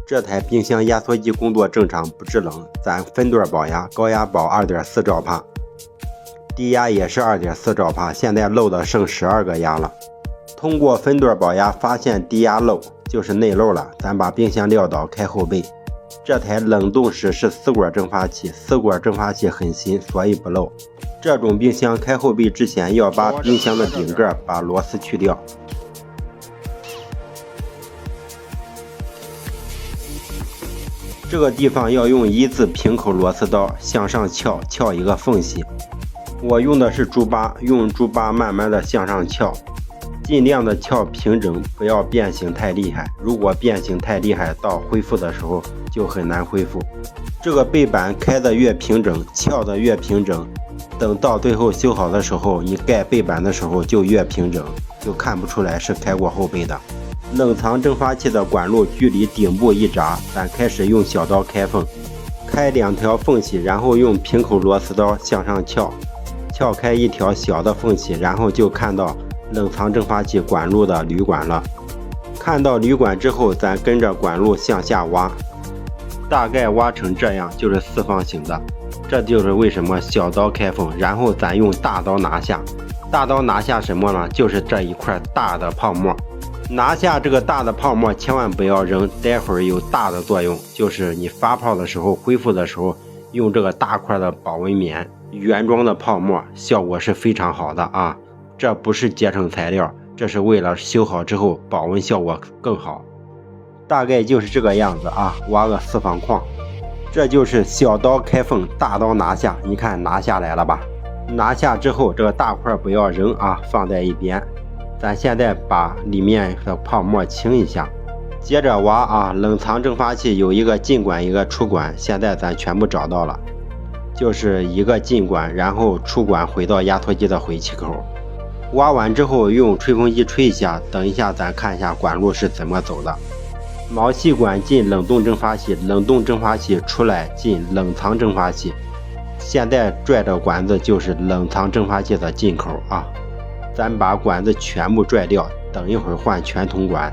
这台冰箱压缩机工作正常，不制冷，咱分段保压，高压保 2.4 兆帕，低压也是 2.4 兆帕，现在漏的剩12个压了。通过分段保压发现低压漏，就是内漏了，咱把冰箱撂倒开后备。这台冷冻室是4管蒸发器，4管蒸发器很新，所以不漏。这种冰箱开后备之前要把冰箱的顶盖把螺丝去掉。这个地方要用1字平口螺丝刀向上撬一个缝隙。我用的是猪八，用猪八慢慢的向上撬，尽量的撬平整，不要变形太厉害。如果变形太厉害，到恢复的时候就很难恢复。这个背板开的越平整，撬的越平整，等到最后修好的时候，你盖背板的时候就越平整，就看不出来是开过后背的。冷藏蒸发器的管路距离顶部一闸，咱开始用小刀开缝，开2条缝隙，然后用平口螺丝刀向上撬开1条小的缝隙，然后就看到冷藏蒸发器管路的铝管了。看到铝管之后，咱跟着管路向下挖，大概挖成这样，就是4方形的。这就是为什么小刀开缝，然后咱用大刀拿下。大刀拿下什么呢？就是这一块大的泡沫。拿下这个大的泡沫千万不要扔，待会儿有大的作用，就是你发泡的时候恢复的时候用这个大块的保温棉原装的泡沫，效果是非常好的啊。这不是节省材料，这是为了修好之后保温效果更好。大概就是这个样子啊，挖个4方框。这就是小刀开缝，大刀拿下，你看拿下来了吧？拿下之后这个大块不要扔啊，放在一边。咱现在把里面的泡沫清一下，接着挖啊。冷藏蒸发器有一个进管一个出管，现在咱全部找到了，就是一个进管，然后出管回到压缩机的回气口。挖完之后用吹风机吹一下，等一下咱看一下管路是怎么走的。毛细管进冷冻蒸发器，冷冻蒸发器出来进冷藏蒸发器。现在拽的管子就是冷藏蒸发器的进口啊。咱把管子全部拽掉，等一会儿换全铜管。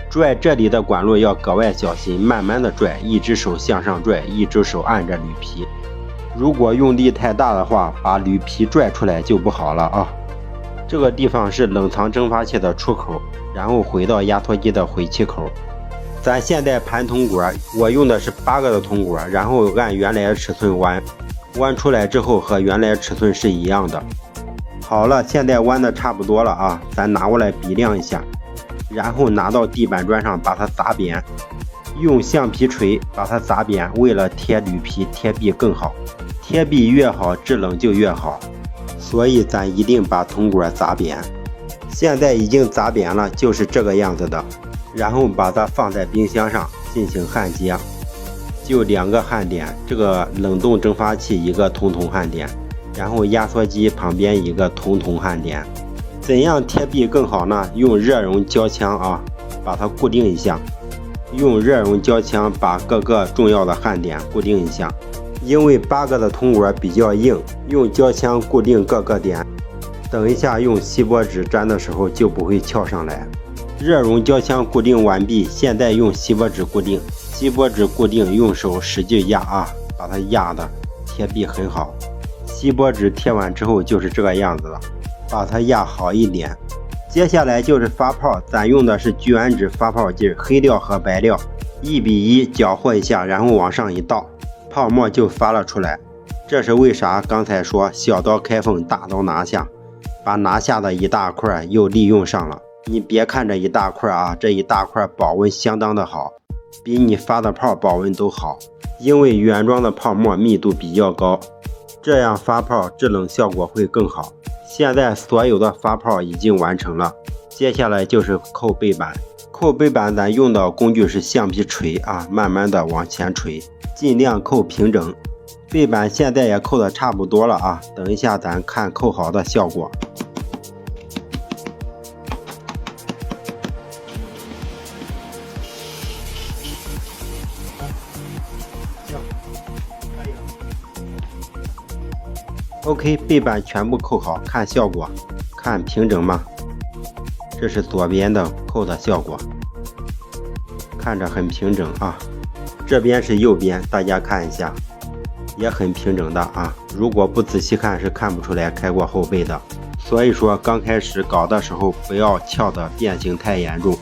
拽这里的管路要格外小心，慢慢的拽，一只手向上拽，一只手按着铝皮。如果用力太大的话，把铝皮拽出来就不好了啊。这个地方是冷藏蒸发器的出口，然后回到压缩机的回气口。咱现在盘铜管，我用的是8个的铜管，然后按原来的尺寸弯，弯出来之后和原来尺寸是一样的。好了，现在弯的差不多了啊，咱拿过来比量一下，然后拿到地板砖上把它砸扁，用橡皮锤把它砸扁，为了贴铝皮贴壁更好，贴壁越好制冷就越好，所以咱一定把铜管砸扁。现在已经砸扁了，就是这个样子的，然后把它放在冰箱上进行焊接，就2个焊点，这个冷冻蒸发器一个铜焊点，然后压缩机旁边一个铜焊点。怎样贴壁更好呢？用热熔胶枪啊，把它固定一下，用热熔胶枪把各个重要的焊点固定一下。因为8个的铜管比较硬，用胶枪固定各个点，等一下用锡箔纸粘的时候就不会翘上来。热熔胶枪固定完毕，现在用锡箔纸固定。锡箔纸固定用手使劲压啊，把它压的贴壁很好。锡箔纸贴完之后就是这个样子了，把它压好一点。接下来就是发泡，咱用的是聚氨酯发泡剂，黑料和白料1比1搅和一下，然后往上一倒，泡沫就发了出来。这是为啥刚才说小刀开缝，大刀拿下，把拿下的一大块又利用上了。你别看这一大块啊，这一大块保温相当的好，比你发的泡保温都好，因为原装的泡沫密度比较高，这样发泡制冷效果会更好。现在所有的发泡已经完成了，接下来就是扣背板。扣背板咱用的工具是橡皮锤啊，慢慢的往前锤，尽量扣平整。背板现在也扣的差不多了啊，等一下咱看扣好的效果。OK， 背板全部扣好，看效果，看平整吗？这是左边的扣的效果，看着很平整啊。这边是右边，大家看一下，也很平整的啊。如果不仔细看是看不出来开过后背的。所以说刚开始搞的时候不要撬的变形太严重。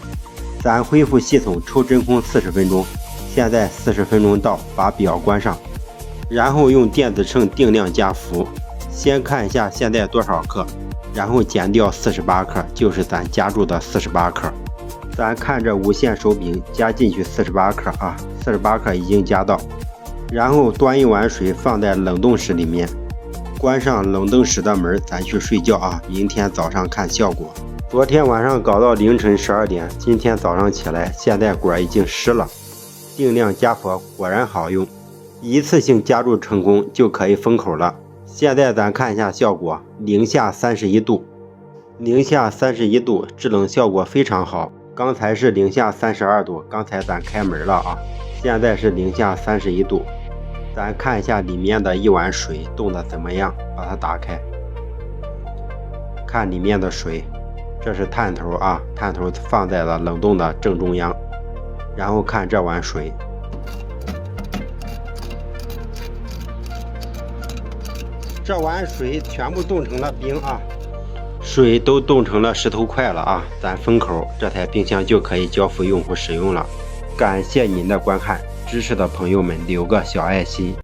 咱恢复系统抽真空40分钟，现在40分钟到，把表关上，然后用电子秤定量加伏，先看一下现在多少克，然后减掉48克，就是咱加注的48克。咱看这无线手柄加进去48克啊，48克已经加到，然后端一碗水放在冷冻室里面，关上冷冻室的门，咱去睡觉啊，明天早上看效果。昨天晚上搞到凌晨12点，今天早上起来，现在果已经湿了。定量加氟果然好用，一次性加注成功就可以封口了。现在咱看一下效果，零下31度，零下31度，制冷效果非常好。刚才是零下32度，刚才咱开门了啊，现在是零下31度。咱看一下里面的一碗水冻得怎么样，把它打开，看里面的水，这是探头啊，探头放在了冷冻的正中央，然后看这碗水，这碗水全部冻成了冰啊，水都冻成了石头块了啊！咱封口，这台冰箱就可以交付用户使用了。感谢您的观看，支持的朋友们留个小爱心。